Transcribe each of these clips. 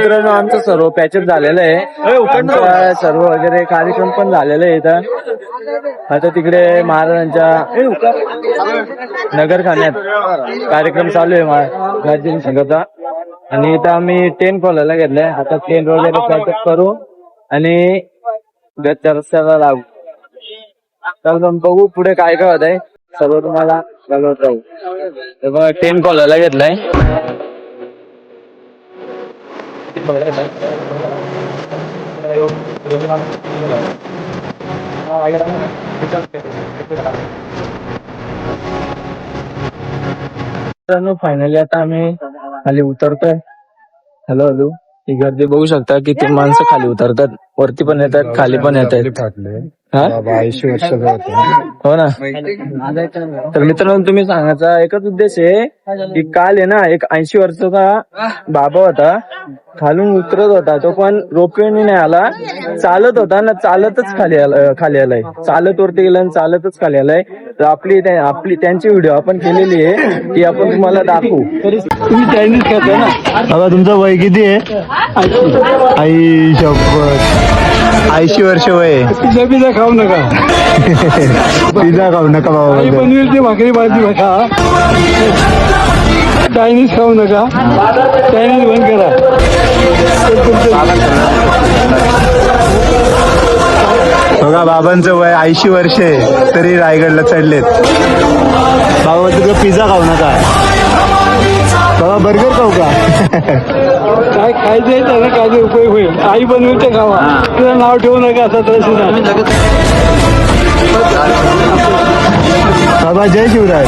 मित्रांनो आमचं सर्व पॅचअप झालेलं आहे. आमचा सर्व वगैरे कार्यक्रम पण झालेला आहे इथं. आता तिकडे महाराजांच्या नगरखान्यात कार्यक्रम चालू आहे राज्याभिषेकाचा. आणि इथं आम्ही टेंट खोलायला घेतलाय. आता टेंट वगैरे पॅचअप करू आणि घरच्या रस्त्याला लागू. तर बघू पुढे काय काय होत आहे, सर्व तुम्हाला बघत राहू. तर बघा टेंट खोलायला घेतलाय. फायनली आता आम्ही खाली उतरतोय. हॅलो ही गर्दी बघू शकता, किती माणसं खाली उतरतात, वरती पण येतात खाली पण येत आहेत. हो ना. तर मित्रांनो तुम्ही सांगायचा एकच उद्देश आहे की काल आहे ना एक 80 वर्षाचा बाबा होता, खालून उतरत होता, तो पण रोपवेने नाही आला, चालत होता ना, चालतच खाली आलाय, चालत वरती गेला आणि चालतच खाली आलाय. तर आपली त्यांची व्हिडिओ आपण केलेली आहे ती आपण तुम्हाला दाखवू. तुम्ही चायनीज खाता ना. बाबा तुमचं वय किती आहे? आई शपथ 80 वर्ष वय. पिझ्झा खाऊ नका. पिझ्झा खाऊ नका बाबा. पनीरची भाकरी भाजी खा. चायनीज खाऊ नका. चायनीज बंद करा. बघा बाबांचं वय 80 वर्ष आहे तरी रायगडला चढलेत. बाबा तुझं पिझ्झा खाऊ नका. बाबा बर्गर खाऊ का? काय खायचंय त्याला काय उपयोग होईल. आई बनवते खावा, तुझं नाव ठेवू नका असं तर. बाबा जय शिवराय.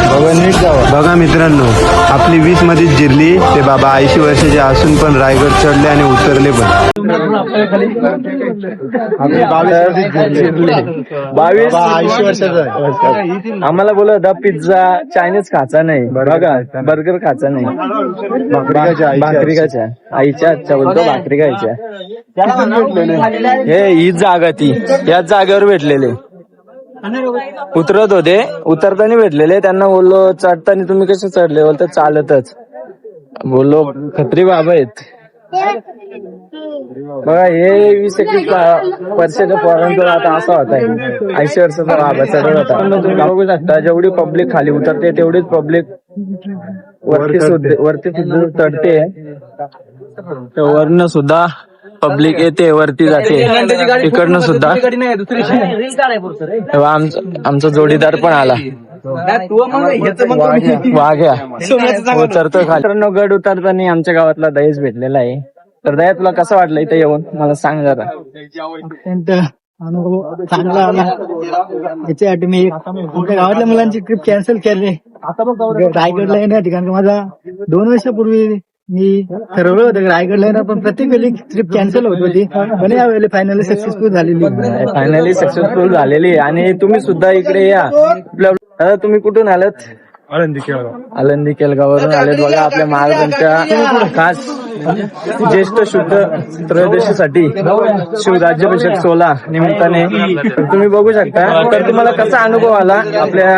बाबा नीट जावा. बघा मित्रांनो आपली 20 मध्येच जिरली ते बाबा 80 वर्षाचे असून पण रायगड चढले आणि उतरले पण. 22 80 वर्षाचा. आम्हाला बोलत होता पिझ्झा चायनीज खायचा नाही, बघा बर्गर खायचा नाही, भाकरी खायच्या. आईच्या आजच्या बोलतो भाकरी खायच्या. हे हीच जागा ती, याच जागेवर भेटलेले उतरत होते, उतरताना भेटलेले. त्यांना बोललो चढताना तुम्ही कसे चढले, बोलतो चालतच. बोललो खत्री बाबा आहेत. बघा हे 20-21 वर्षाच्या पोरांचं आता असा होता 80 वर्षाचा बाबा चढत होता. तुम्ही बघू शकता जेवढी पब्लिक खाली उतरते तेवढीच पब्लिक वरती सुद्धा चढते. वरनं सुद्धा पब्लिक येते, वरती जाते, इकडनं सुद्धा. तेव्हा आमचा जोडीदार पण आला. वाघ्या उतरतो खाली. गड उतरताना आमच्या गावातला दहेज भेटलेला आहे. तर दया तुला कसं वाटलं इथे येऊन मला सांग जरा. अत्यंत अनुभव चांगला आला. याच्यासाठी मी आमच्या गावातल्या मुलांची ट्रिप कॅन्सल केली रायगडला येण्यासाठी. कारण माझा 2 वर्षापूर्वी मी ठरवलं होतं रायगडला येणार, पण प्रत्येक वेळी ट्रिप कॅन्सल होत होती. पण यावेळी फायनली सक्सेसफुल झालेली. आणि तुम्ही सुद्धा इकडे या. दादा तुम्ही कुठून आलात? आळंदी केलगावरून आलेत. बघा आपल्या महाराजांच्या खास ज्येष्ठ शुद्ध त्रयोदशीसाठी शिवराज्याभिषेक सोहळा निमित्ताने तुम्ही बघू शकता. तर तुम्हाला कसा अनुभव आला आपल्या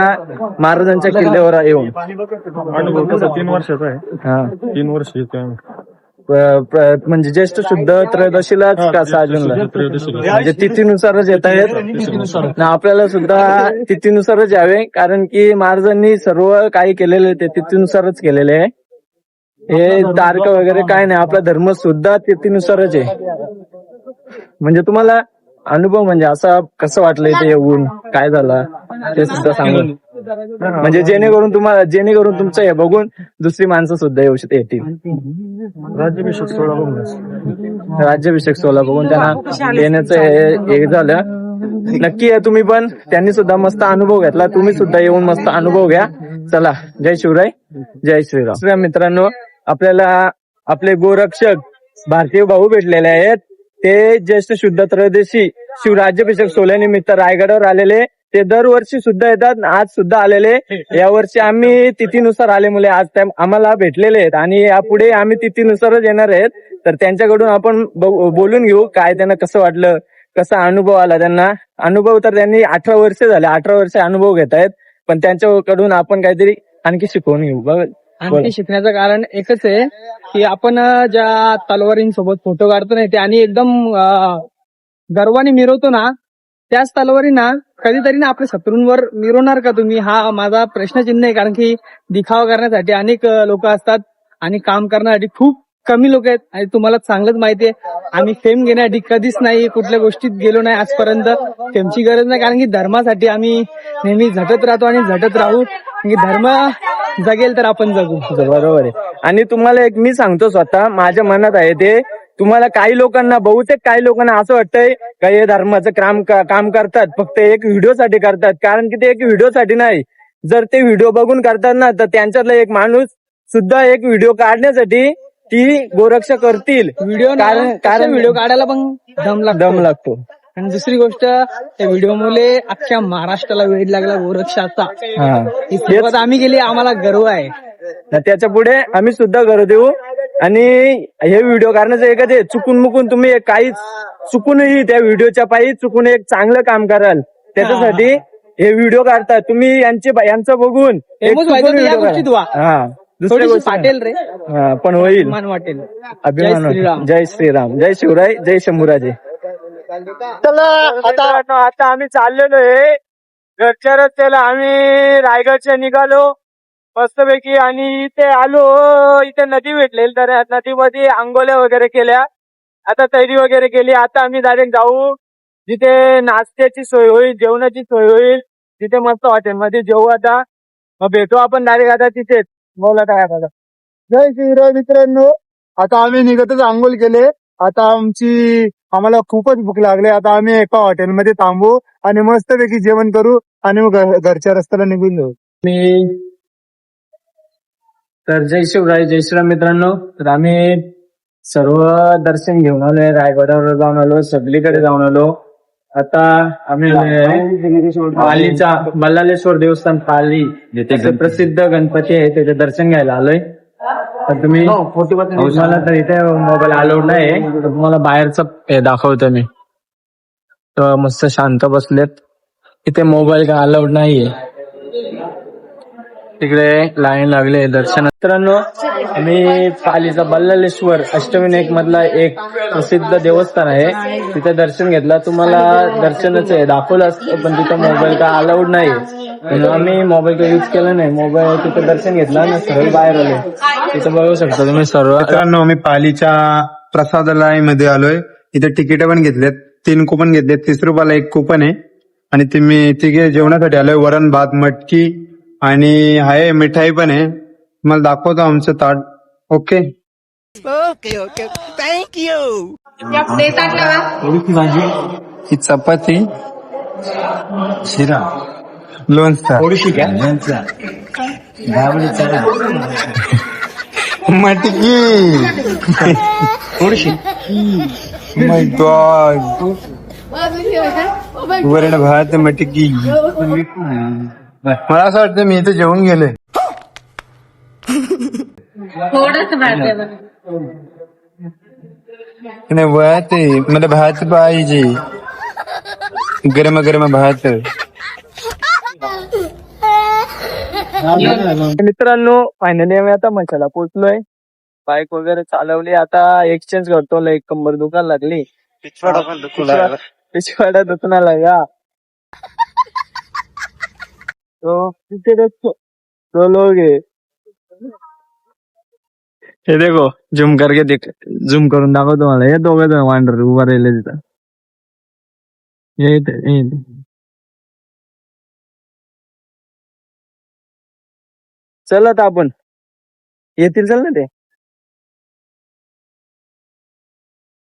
महाराजांच्या किल्ल्यावर येऊन? अनुभव कसा 3 वर्षाचा आहे. 3 वर्ष म्हणजे ज्येष्ठ शुद्ध त्रयोदशीलाच कसा अजून म्हणजे तिथीनुसारच येत आहेत. आपल्याला सुद्धा तिथीनुसारच यावे, कारण की महाराजांनी सर्व काही केलेले ते तिथीनुसारच केलेले आहे. हे तारख वगैरे काय नाही, आपला धर्म सुद्धा तिथीनुसारच आहे. म्हणजे तुम्हाला अनुभव म्हणजे असा कसं वाटलं इथे येऊन, काय झाला ते सुद्धा सांगू. म्हणजे जेणेकरून तुमचं हे बघून दुसरी माणसं सुद्धा येतील. राज्याभिषेक सोहळा बघून त्यांना येण्याचं एक झालं. नक्की आहे तुम्ही पण. त्यांनी सुद्धा मस्त अनुभव घेतला, तुम्ही सुद्धा येऊन मस्त अनुभव घ्या. चला जय शिवराय, जय श्रीराम. मित्रांनो आपल्याला आपले गोरक्षक भारतीय भाऊ भेटलेले आहेत. ते ज्येष्ठ शुद्ध त्रयोदशी शिवराज्याभिषेक सोहळ्यानिमित्त रायगडावर आलेले. ते दरवर्षी सुद्धा येतात, आज सुद्धा आलेले. यावर्षी आम्ही तिथीनुसार आले मुले आज आम्हाला भेटलेले आहेत आणि यापुढे आम्ही तिथीनुसारच येणार आहेत. तर त्यांच्याकडून आपण बोलून घेऊ काय त्यांना कसं वाटलं, कसा अनुभव आला त्यांना. अनुभव तर त्यांनी 18 वर्ष झाले, 18 वर्ष अनुभव घेत आहेत. पण त्यांच्याकडून आपण काहीतरी आणखी शिकवून घेऊ. बघ आणखी शिकण्याचं कारण एकच आहे की आपण ज्या तलवारींसोबत फोटो काढतो नाही ते आणि एकदम गर्वाने मिरवतो ना, त्याच तलवारी ना कधीतरी ना आपल्या शत्रूंवर मिरवणार का तुम्ही? हा माझा प्रश्नचिन्ह आहे. कारण की दिखावा करण्यासाठी अनेक लोक असतात आणि काम करण्यासाठी खूप कमी लोक आहेत. आणि तुम्हाला चांगलंच माहिती आहे आम्ही फेम घेण्यासाठी कधीच नाही कुठल्या गोष्टीत गेलो नाही आजपर्यंत. फेमची गरज नाही, कारण की धर्मासाठी आम्ही नेहमी झटत राहतो आणि झटत राहू. कारण की धर्म जगेल तर आपण जगू. बरोबर आहे. आणि तुम्हाला एक मी सांगतो, स्वतः माझ्या मनात आहे ते, तुम्हाला काही लोकांना, बहुतेक काही लोकांना असं वाटतंय का हे धर्माचं काम करतात फक्त एक व्हिडिओसाठी करतात. कारण की ते एक व्हिडिओसाठी नाही, जर ते व्हिडिओ बघून करतात ना तर त्यांच्यातला एक माणूस सुद्धा एक व्हिडिओ काढण्यासाठी ती गोरक्षा करतील. व्हिडिओ कारण व्हिडिओ काढायला पण दम लागतो. आणि दुसरी गोष्ट त्या व्हिडिओ मुळे अख्ख्या महाराष्ट्राला वेळ लागला गोरक्षाचा. ही सुरुवात आम्ही केली, आम्हाला गर्व आहे. त्याच्या पुढे आम्ही सुद्धा करू देऊ. आणि हे व्हिडिओ करण्याचं एकच आहे, चुकून मुकून तुम्ही काहीच चुकूनही त्या व्हिडिओच्या पायी चुकून एक चांगलं काम कराल त्याच्यासाठी हे व्हिडिओ काढतात. तुम्ही यांचं बघून दुसऱ्या गोष्टी वाटेल रे, पण होईल, अभिमान वाटेल. अभिमान. जय श्रीराम, जय शिवराय, जय शंभूराजे. चला आता आम्ही चाललेलो आहे घरच्या रस्त्याला. आम्ही रायगडच्या निघालो मस्तपैकी आणि इथे आलो. इथे नदी भेटलेली, तर नदीमध्ये आंघोळ्या वगैरे केल्या, आता तयारी वगैरे केली. आता आम्ही डायरेक्ट जाऊ जिथे नाश्त्याची सोय होईल, जेवणाची सोय होईल, तिथे मस्त हॉटेलमध्ये जेवू. आता मग भेटू आपण डायरेक्ट आता तिथेच. बोला काय आता. जय श्रीराम मित्रांनो, आता आम्ही निघतच आंघोळ केले. आता आम्हाला खूपच भूक लागली. आता आम्ही एका हॉटेलमध्ये थांबू आणि मस्तपैकी जेवण करू आणि मग घरच्या रस्त्याला निघून जाऊ. तर जय शिवराय, जय श्रीराम मित्रांनो. तर आम्ही सर्व दर्शन घेऊन आलोय, रायगडावर जाऊन आलो, सगळीकडे जाऊन आलो. आता आम्ही पालीचा मल्लालेश्वर देवस्थान पाली जिथे प्रसिद्ध गणपती आहे त्याचे दर्शन घ्यायला आलोय. तर तुम्ही मला तर इथे मोबाईल अलाउड नाही, तर तुम्हाला बाहेरचं हे दाखवतो मी. तर मस्त शांत बसलेत, इथे मोबाईल का अलाउड नाहीये. तिकडे लाईन लागले दर्शन. मित्रांनो, आम्ही पालीचा बल्लालेश्वर अष्टविनायक मधला एक प्रसिद्ध देवस्थान आहे, तिथे दर्शन घेतला. तुम्हाला दर्शनच आहे दाखवलं असतं, पण तिथं मोबाईल का अलाउड नाही. आम्ही मोबाईल का युज केला नाही, मोबाईल तिथे दर्शन घेतला आणि सर्व बाहेर आले. तिथं बघू शकता तुम्ही सर्व. मित्रांनो, आम्ही पालीच्या प्रसादालयामध्ये आलोय. इथे तिकीट पण घेतलेत, 3 कुपन घेतलेत. 30 रुपयाला 1 कुपन आहे. आणि तुम्ही तिघे जेवणासाठी आलोय. वरण भात, मटकी आणि आहे मिठाई पण आहे. तुम्हाला दाखवतो आमचं ताट. Okay okay thank you. ही चपाती, शिरा, लोणचा, मटकी, माय गॉड, वरण भात, मटकी. मला असं वाटतं मी इथे जेवून गेले. नाही भात आहे, मला भात पाहिजे, गरम गरम भात. मित्रांनो, फायनली आम्ही आता मशाला पोहोचलोय. बाईक वगैरे चालवली, आता एक्सचेंज करतो. एक कंबर दुखायला लागली, पिछवाडा दुखना लगा. तो तिथे दो लोग है, हे देखो झूम करके झूम करून दाखवतो मला. हे दोघं जण वांडर उभा राहिले तिथं. चल आता आपण येतील, चल ना ते.